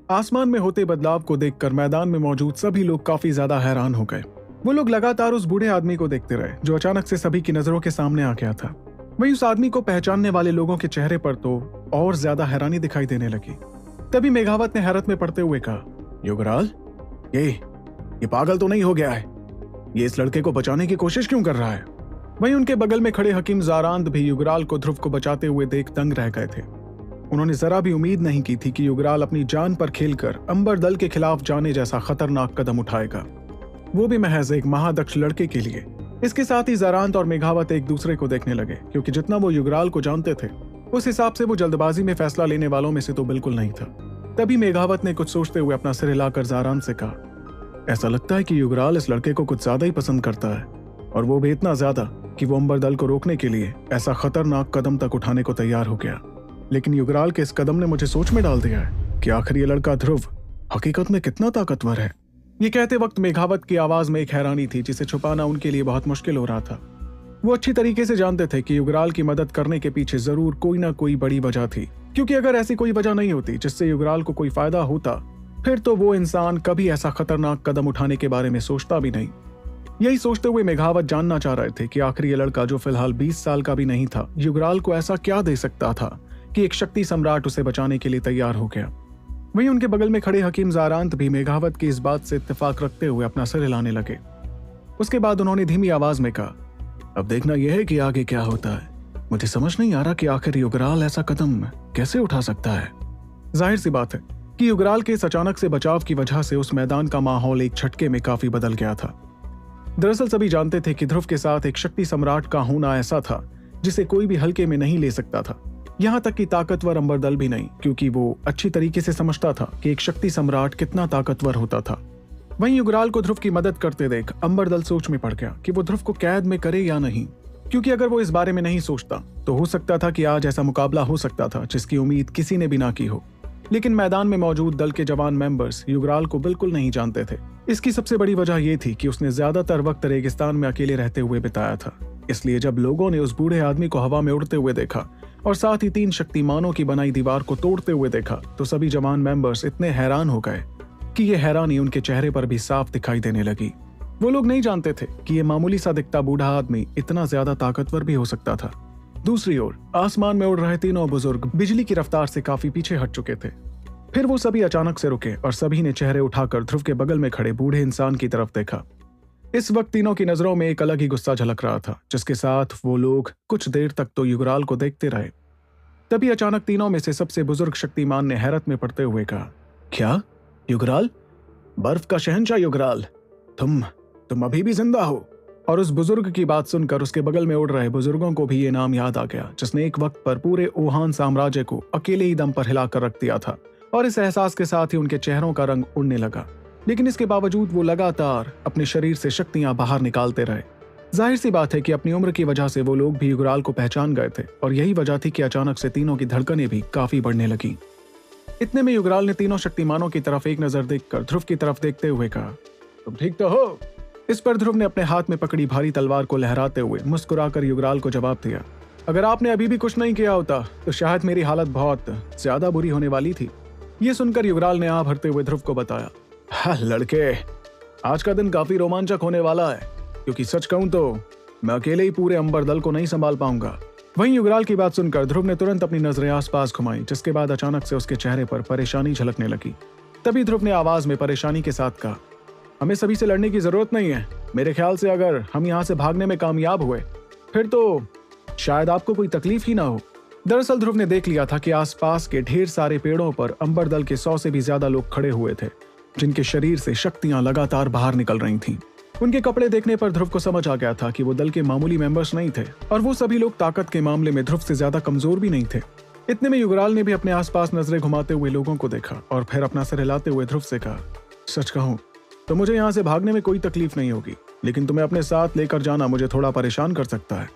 आसमान में होते बदलाव को देखकर मैदान में मौजूद सभी लोग काफी ज्यादा हैरान हो गए। वो लोग लगातार उस बूढ़े आदमी को देखते रहे जो अचानक से सभी की नजरों के सामने आ गया था। वहीं उस आदमी को पहचानने वाले लोगों के चेहरे पर तो और ज्यादा हैरानी दिखाई देने लगी। तभी मेघावत ने हैरत में पड़ते हुए कहा, युगराल, ये पागल तो नहीं हो गया है? ये इस लड़के को बचाने की कोशिश क्यों कर रहा है? वहीं उनके बगल में खड़े हकीम ज़ारांद भी युगराल को ध्रुव को बचाते हुए देख दंग रह गए थे। उन्होंने जरा भी उम्मीद नहीं की थी कि युगराल अपनी जान पर खेलकर अंबर दल के खिलाफ जाने जैसा खतरनाक कदम उठाएगा, वो भी महज एक महादक्ष लड़के के लिए। इसके साथ ही ज़ारांद और मेघावत एक दूसरे को देखने लगे, क्योंकि जितना वो युगराल को जानते थे उस हिसाब से वो जल्दबाजी में फैसला लेने वालों में से तो बिल्कुल नहीं था। तभी मेघावत ने कुछ सोचते हुए अपना सिर हिलाकर ज़ारांद से कहा, ऐसा लगता है कि युगराल इस लड़के को कुछ ज्यादा ही पसंद करता है, और वो भी इतना ज्यादा कि वो अंबर दल को रोकने के लिए ऐसा खतरनाक कदम तक उठाने को तैयार हो गया। लेकिन युगराल के इस कदम ने मुझे सोच में डाल दिया है कि आखिर ये लड़का ध्रुव हकीकत में कितना ताकतवर है। ये कहते वक्त मेघावत की आवाज में एक हैरानी थी जिसे छुपाना उनके लिए बहुत मुश्किल हो रहा था। वो अच्छी तरीके से जानते थे कि युगराल की मदद करने के पीछे जरूर कोई ना कोई बड़ी वजह थी, क्योंकि अगर ऐसी कोई वजह नहीं होती जिससे युगराल को कोई फायदा होता, फिर तो वो इंसान कभी ऐसा खतरनाक कदम उठाने के बारे में सोचता भी नहीं। यही सोचते हुए मेघावत जानना चाह रहे थे कि आखिर ये लड़का जो फिलहाल 20 साल का भी नहीं था, युगराल को ऐसा क्या दे सकता था कि एक शक्ति सम्राट उसे बचाने के लिए तैयार हो गया। वहीं उनके बगल में खड़े हकीम ज़ारांत भी मेघावत की इस बात से इत्तेफाक रखते हुए अपना सिर हिलाने लगे। उसके बाद उन्होंने धीमी आवाज में कहा, अब देखना यह है कि आगे क्या होता है। मुझे समझ नहीं आ रहा कि आखिर युगराल ऐसा कदम कैसे उठा सकता है। जाहिर सी बात है कि युगराल के इस अचानक से बचाव की वजह से उस मैदान का माहौल एक झटके में काफी बदल गया था। दरअसल सभी जानते थे कि ध्रुव के साथ एक शक्ति सम्राट का होना ऐसा था जिसे कोई भी हल्के में नहीं ले सकता था, यहाँ तक कि ताकतवर अंबर दल भी नहीं, क्योंकि वो अच्छी तरीके से समझता था कि एक शक्ति सम्राट कितना ताकतवर होता था। वहीं युगराल को ध्रुव की मदद करते देख अंबर दल सोच में पड़ गया कि वो ध्रुव को कैद में करे या नहीं, क्योंकि अगर वो इस बारे में नहीं सोचता तो हो सकता था कि आज ऐसा मुकाबला हो सकता था जिसकी उम्मीद किसी ने भी ना की हो। लेकिन मैदान में मौजूद दल के जवान मेंबर्स युगराल को बिल्कुल नहीं जानते थे। इसकी सबसे बड़ी वजह यह थी कि उसने ज्यादातर वक्त रेगिस्तान में अकेले रहते हुए बिताया था। इसलिए जब लोगों ने उस बूढ़े आदमी को हवा में उड़ते हुए देखा और साथ ही 3 शक्तिमानों की बनाई दीवार को तोड़ते हुए देखा, तो सभी जवान मेंबर्स इतने हैरान हो गए कि ये हैरानी उनके चेहरे पर भी साफ दिखाई देने लगी। वो लोग नहीं जानते थे कि ये मामूली सा दिखता बूढ़ा आदमी इतना ज्यादा ताकतवर भी हो सकता था। दूसरी ओर आसमान में उड़ रहे तीनों बुजुर्ग बिजली की रफ्तार से काफी पीछे हट चुके थे। फिर वो सभी अचानक से रुके और सभी ने चेहरे उठाकर ध्रुव के बगल में खड़े बूढ़े इंसान की तरफ देखा। इस वक्त तीनों की नजरों में एक अलग ही गुस्सा झलक रहा था, जिसके साथ वो लोग कुछ देर तक तो युगराल को देखते रहे। तभी अचानक तीनों में से सबसे बुजुर्ग शक्तिमान ने हैरत में पड़ते हुए कहा, क्या युगराल? बर्फ का शहंशाह युगराल, तुम अभी भी जिंदा हो? और उस बुजुर्ग की बात सुनकर उसके बगल में उड़ रहे बुजुर्गों को भी ये नाम याद आ गया जिसने एक वक्त पर पूरे ओहान साम्राज्य को अकेले ही दम पर हिलाकर रख दिया था। और इस एहसास के साथ ही उनके चेहरों का रंग उड़ने लगा। लेकिन इसके बावजूद वो लगातार अपने शरीर से शक्तियां बाहर निकालते रहे। जाहिर सी बात है कि अपनी उम्र की वजह से वो लोग भी युगराल को पहचान गए थे, और यही वजह थी कि अचानक से तीनों की धड़कनें भी काफी बढ़ने लगी। इतने में युगराल ने तीनों शक्तिमानों की तरफ एक नजर देखकर ध्रुव की तरफ देखते हुए कहा, तुम ठीक तो हो? इस पर ध्रुव ने अपने हाथ में पकड़ी भारी तलवार को लहराते हुए मुस्कुराकर युगराल को जवाब दिया, अगर आपने अभी भी कुछ नहीं किया होता तो शायद मेरी हालत बहुत ज्यादा बुरी होने वाली थी। ये सुनकर युगराल ने आह भरते हुए ध्रुव को बताया, हाँ लड़के, आज का दिन काफी रोमांचक होने वाला है, क्योंकि सच कहूं तो मैं अकेले ही पूरे अंबर दल को नहीं संभाल पाऊंगा। वहीं युगराल की बात सुनकर ध्रुव ने तुरंत अपनी नजरें आसपास घुमाई, जिसके बाद अचानक से उसके चेहरे पर परेशानी झलकने लगी। तभी ध्रुव ने आवाज में परेशानी के साथ कहा, हमें सभी से लड़ने की जरूरत नहीं है। मेरे ख्याल से अगर हम यहाँ से भागने में कामयाब हुए फिर तो शायद आपको कोई तकलीफ ही ना हो। दरअसल ध्रुव ने देख लिया था कि आसपास के ढेर सारे पेड़ों पर अंबर दल के 100 से भी ज्यादा लोग खड़े हुए थे, जिनके शरीर से शक्तियां लगातार बाहर निकल रही थीं। उनके कपड़े देखने पर ध्रुव को समझ आ गया था कि वो दल के मामूली मेंबर्स नहीं थे, और वो सभी लोग ताकत के मामले में ध्रुव से ज्यादा कमजोर भी नहीं थे। इतने में युगराल ने भी अपने आसपास नजरें घुमाते हुए लोगों को देखा और फिर अपना सिर हिलाते हुए ध्रुव से कहा, सच कहूं तो मुझे यहाँ से भागने में कोई तकलीफ नहीं होगी, लेकिन तुम्हें अपने साथ लेकर जाना मुझे थोड़ा परेशान कर सकता है।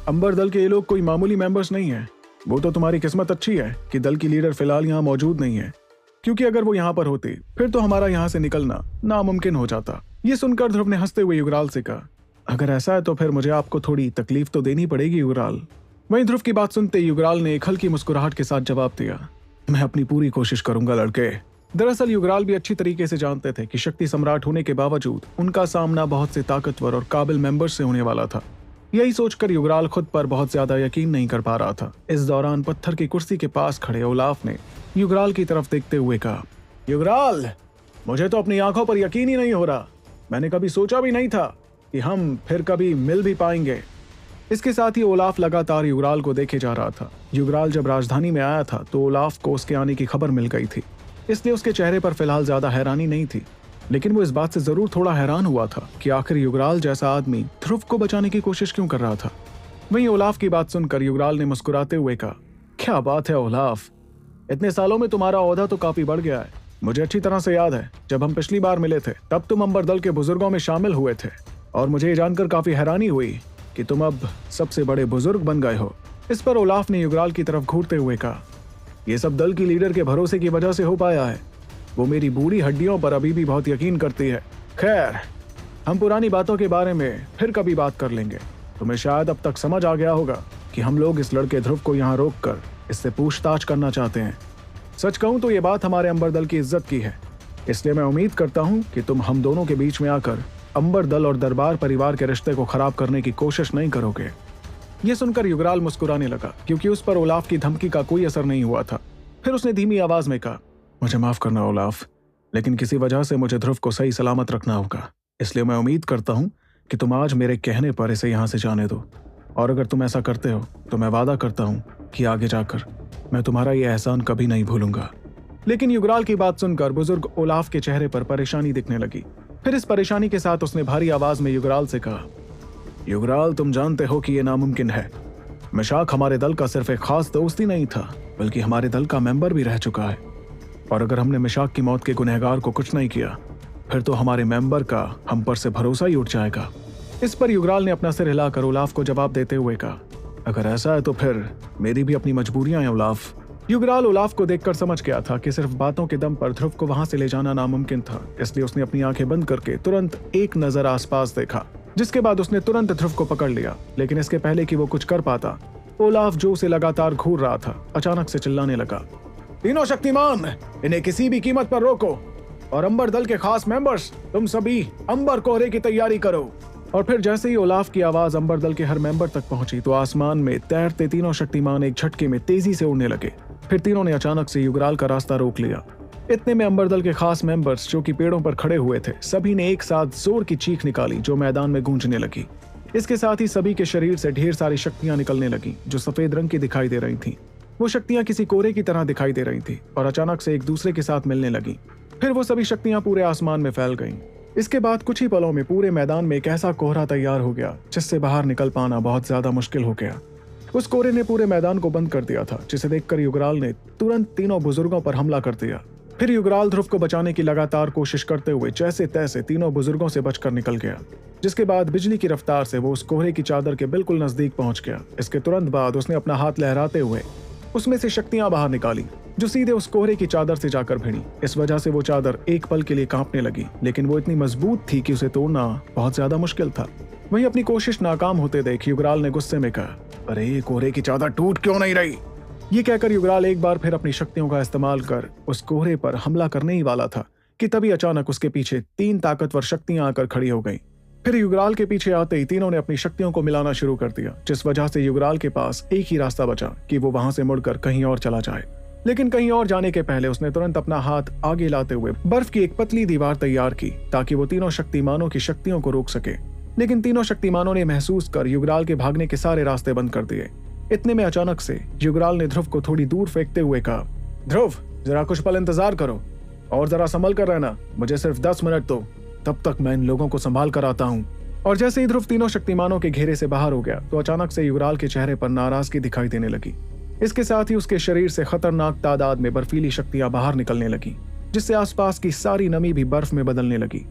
अंबर दल के ये लोग कोई मामूली मेंबर्स नहीं है। वो तो तुम्हारी किस्मत अच्छी है कि दल की लीडर फिलहाल यहाँ मौजूद नहीं है, क्योंकि अगर वो यहाँ पर होती फिर तो हमारा यहाँ से निकलना नामुमकिन हो जाता। ये सुनकर ध्रुव ने हंसते हुए युगराल से कहा, अगर ऐसा है तो फिर मुझे आपको थोड़ी तकलीफ तो देनी पड़ेगी युगराल। वहीं ध्रुव की बात सुनते युगराल ने एक हल्की मुस्कुराहट के साथ जवाब दिया, मैं अपनी पूरी कोशिश करूंगा लड़के, दरअसल युगराल भी अच्छी तरीके से जानते थे कि शक्ति सम्राट होने के बावजूद उनका सामना बहुत से ताकतवर और काबिल मेंबर्स से होने वाला था। यही सोचकर युगराल खुद पर बहुत ज्यादा यकीन नहीं कर पा रहा था। इस दौरान पत्थर की कुर्सी के पास खड़े ओलाफ ने युगराल की तरफ देखते हुए कहा, युगराल, मुझे तो अपनी आंखों पर यकीन ही नहीं हो रहा। मैंने कभी सोचा भी नहीं था कि हम फिर कभी मिल भी पाएंगे। इसके साथ ही ओलाफ लगातार युगराल को देखे जा रहा था। युगराल जब राजधानी में आया था तो ओलाफ को उसके आने की खबर मिल गई थी, इसलिए उसके चेहरे पर फिलहाल ज्यादा हैरानी नहीं थी। लेकिन वो इस बात से जरूर थोड़ा हैरान हुआ था कि आखिर युगराल जैसा आदमी ध्रुव को बचाने की कोशिश क्यों कर रहा था। वहीं ओलाफ की बात सुनकर युगराल ने मुस्कुराते हुए कहा, क्या बात है ओलाफ, इतने सालों में तुम्हारा ओहदा तो काफी बढ़ गया है। मुझे अच्छी तरह से याद है जब हम पिछली बार मिले थे तब तुम अंबर दल के बुजुर्गों में शामिल हुए थे, और मुझे ये जानकर काफी हैरानी हुई कि तुम अब सबसे बड़े बुजुर्ग बन गए हो। इस पर ओलाफ ने युगराल की तरफ घूरते हुए कहा, यह सब दल की लीडर के भरोसे की वजह से हो पाया है। वो मेरी बूढ़ी हड्डियों पर अभी भी बहुत यकीन करती है। खैर, हम पुरानी बातों के बारे में फिर कभी बात कर लेंगे। तुम्हें शायद अब तक समझ आ गया होगा कि हम लोग इस लड़के ध्रुव को यहाँ रोककर इससे पूछताछ करना चाहते हैं। सच कहूं तो ये बात हमारे अंबर दल की इज्जत की है, इसलिए मैं उम्मीद करता हूं कि तुम हम दोनों के बीच में आकर अंबर दल और दरबार परिवार के रिश्ते को खराब करने की कोशिश नहीं करोगे। यह सुनकर युगराल मुस्कुराने लगा, क्योंकि उस पर ओलाफ की धमकी का कोई असर नहीं हुआ था। फिर उसने धीमी आवाज में कहा, मुझे माफ करना ओलाफ, लेकिन किसी वजह से मुझे ध्रुव को सही सलामत रखना होगा, इसलिए मैं उम्मीद करता हूं कि तुम आज मेरे कहने पर इसे यहां से जाने दो। और अगर तुम ऐसा करते हो तो मैं वादा करता हूं कि आगे जाकर मैं तुम्हारा ये एहसान कभी नहीं भूलूंगा। लेकिन युगराल की बात सुनकर बुजुर्ग ओलाफ के चेहरे पर परेशानी दिखने लगी। फिर इस परेशानी के साथ उसने भारी आवाज में युगराल से कहा, युगराल, तुम जानते हो कि यह नामुमकिन है। मिशाक हमारे दल का सिर्फ एक खास दोस्त ही नहीं था, बल्कि हमारे दल का मेंबर भी रह चुका है। और अगर हमने मिशाक की मौत के गुनहगार को कुछ नहीं किया, फिर तो हमारे मेंबर का हम पर से भरोसा ही उठ जाएगा। इस पर युगराल ने अपना सिर हिलाकर ओलाफ को जवाब देते हुए कहा, अगर ऐसा है तो फिर मेरी भी अपनी मजबूरियां हैं ओलाफ। युगराल ओलाफ को देखकर समझ गया था कि सिर्फ बातों के दम पर ध्रुव को वहां से ले जाना नामुमकिन था, इसलिए उसने अपनी आंखें बंद करके तुरंत एक नजर आसपास देखा, जिसके बाद उसने तुरंत ध्रुव को पकड़ लिया। लेकिन इसके पहले कि वो कुछ कर पाता, ओलाफ जो उसे लगातार घूर रहा था अचानक से चिल्लाने लगा, तीनों शक्तिमान, इन्हें किसी भी कीमत पर रोको, और अंबर दल के खास मेंबर्स, तुम सभी अंबर कोहरे की तैयारी करो। और फिर जैसे ही ओलाफ की आवाज अंबर दल के हर मेंबर तक पहुंची तो आसमान में तैरते तीनों शक्तिमान एक झटके में तेजी से उड़ने लगे। फिर तीनों ने अचानक से युगराल का रास्ता रोक लिया। इतने में अंबर दल के खास मेंबर्स जो कि पेड़ों पर खड़े हुए थे, सभी ने एक साथ जोर की चीख निकाली जो मैदान में गूंजने लगी। इसके साथ ही सभी के शरीर से ढेर सारी शक्तियां निकलने लगी जो सफेद रंग की दिखाई दे रही थीं। वो शक्तियां किसी कोहरे की तरह दिखाई दे रही थी और अचानक से एक दूसरे के साथ मिलने लगी। फिर वो सभी शक्तियां पूरे आसमान में फैल गईं। इसके बाद कुछ ही पलों में पूरे मैदान में एक ऐसा कोहरा तैयार हो गया जिससे बाहर निकल पाना बहुत ज्यादा मुश्किल हो गया। उस कोहरे ने पूरे मैदान को बंद कर दिया था, जिसे देखकर युगराल ने तुरंत तीनों बुजुर्गों पर हमला कर दिया। फिर युगराल ध्रुव को बचाने की लगातार कोशिश करते हुए जैसे तैसे तीनों बुजुर्गों से बचकर निकल गया, जिसके बाद बिजली की रफ्तार से वो उस कोहरे की चादर के बिल्कुल नजदीक पहुंच गया। इसके तुरंत बाद उसने अपना हाथ लहराते हुए उसमें से शक्तियां बाहर निकाली जो सीधे उस कोहरे की चादर से जाकर भिड़ी। इस वजह से वो चादर एक पल के लिए कांपने लगी, लेकिन वो इतनी मजबूत थी कि उसे तोड़ना बहुत ज्यादा मुश्किल था। वहीं अपनी कोशिश नाकाम होते देख युगराल ने गुस्से में कहा, अरे ये कोहरे की चादर टूट क्यों नहीं रही। ये कहकर युगराल एक बार फिर अपनी शक्तियों का इस्तेमाल कर उस कोहरे पर हमला करने ही वाला था कि तभी अचानक उसके पीछे 3 ताकतवर शक्तियां आकर खड़ी हो गईं। फिर युगराल के पीछे आते ही तीनों ने अपनी शक्तियों को मिलाना शुरू कर दिया, जिस वजह से युगराल के पास एक ही रास्ता बचा कि वो वहां से मुड़कर कहीं और चला जाए। लेकिन कहीं और जाने के पहले उसने तुरंत अपना हाथ आगे लाते हुए बर्फ की एक पतली दीवार तैयार की ताकि वो तीनों शक्तिमानों की शक्तियों को रोक सके। लेकिन तीनों शक्तिमानों ने महसूस कर युगराल के भागने के सारे रास्ते बंद कर दिए। इतने में अचानक से युगराल ने ध्रुव को थोड़ी दूर फेंकते हुए कहा, ध्रुव, जरा कुछ पल इंतजार करो और जरा संभल कर रहना, मुझे सिर्फ 10 मिनट दो, तब तक मैं इन लोगों को संभाल कर आता हूँ। और जैसे ही ध्रुव तीनों शक्तिमानों के घेरे से बाहर हो गया तो अचानक से युगराल के चेहरे पर नाराजगी दिखाई देने लगी। इसके साथ ही उसके शरीर से खतरनाक तादाद में बर्फीली शक्तियां बाहर निकलने लगी, जिससे आसपास की सारी नमी भी बर्फ में बदलने लगी।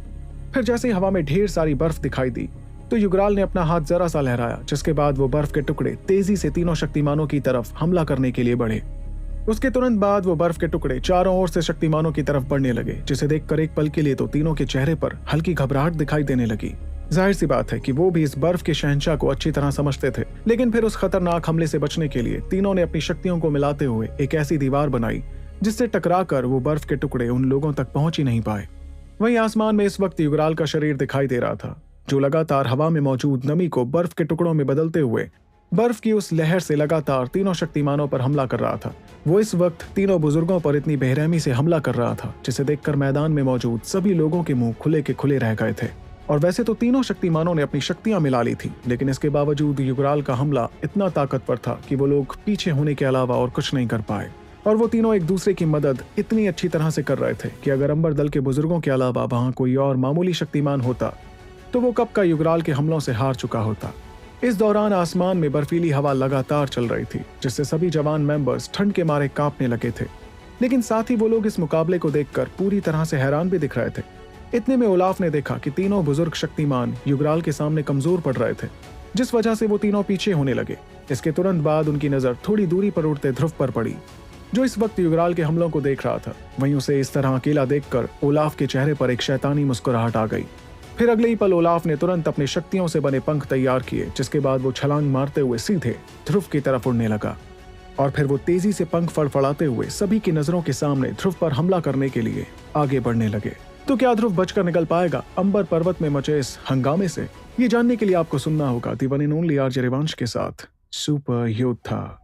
फिर जैसे ही हवा में ढेर सारी बर्फ दिखाई दी तो युगराल ने अपना हाथ जरा सा लहराया, जिसके बाद वो बर्फ के टुकड़े तेजी से तीनों शक्तिमानों की तरफ हमला करने के लिए बढ़े। उसके तुरंत बाद वो बर्फ के टुकड़े चारों ओर से शक्तिमानों की तरफ बढ़ने लगे, जिसे देखकर एक पल के लिए तो तीनों के चेहरे पर हल्की घबराहट दिखाई देने लगी। जाहिर सी बात है कि वो भी इस बर्फ के शहंशाह को अच्छी तरह समझते थे, लेकिन फिर उस खतरनाक हमले से बचने के लिए तीनों ने अपनी शक्तियों को मिलाते हुए एक ऐसी दीवार बनाई जिससे टकराकर वो बर्फ के टुकड़े उन लोगों तक पहुंच ही नहीं पाए। वहीं आसमान में इस वक्त युगराल का शरीर दिखाई दे रहा था, जो लगातार हवा में मौजूद नमी को बर्फ के टुकड़ों में बदलते हुए बर्फ की उस लहर से लगातार तीनों शक्तिमानों पर हमला कर रहा था। वो इस वक्त तीनों बुजुर्गों पर इतनी बेरहमी से हमला कर रहा था जिसे देखकर मैदान में मौजूद सभी लोगों के मुंह खुले के खुले रह गए थे। और वैसे तो तीनों शक्तिमानों ने अपनी शक्तियां मिला ली थी, लेकिन इसके बावजूद युगराल का हमला इतना ताकतवर था कि वो लोग पीछे होने के अलावा और कुछ नहीं कर पाए। और वो तीनों एक दूसरे की मदद इतनी अच्छी तरह से कर रहे थे कि अगर अंबर दल के बुजुर्गों के अलावा वहां कोई और मामूली शक्तिमान होता तो वो कब का युगराल के हमलों से हार चुका होता। इस दौरान आसमान में बर्फीली हवा लगातार चल रही थी, जिससे सभी जवान मेंबर्स ठंड के मारे कांपने लगे थे। लेकिन साथ ही वो लोग इस मुकाबले को देखकर पूरी तरह से हैरान भी दिख रहे थे। इतने में ओलाफ ने देखा कि तीनों बुजुर्ग शक्तिमान युगराल के सामने कमजोर पड़ रहे थे, जिस वजह से वो तीनों पीछे होने लगे। इसके तुरंत बाद उनकी नजर थोड़ी दूरी पर उड़ते ध्रुव पर पड़ी, जो इस वक्त युगराल के हमलों को देख रहा था। वहीं उसे इस तरह अकेला देखकर ओलाफ के चेहरे पर एक शैतानी मुस्कुराहट आ गई। फिर अगले ही पल ओलाफ ने तुरंत अपने शक्तियों से बने पंख तैयार किए, जिसके बाद वो छलांग मारते हुए सीधे ध्रुव की तरफ उड़ने लगा। और फिर वो तेजी से पंख फड़फड़ाते हुए सभी की नजरों के सामने ध्रुव पर हमला करने के लिए आगे बढ़ने लगे। तो क्या ध्रुव बचकर निकल पाएगा अंबर पर्वत में मचे इस हंगामे से? ये जानने के लिए आपको सुनना होगा the one and only RJ Rivansh के साथ सुपर योद्धा।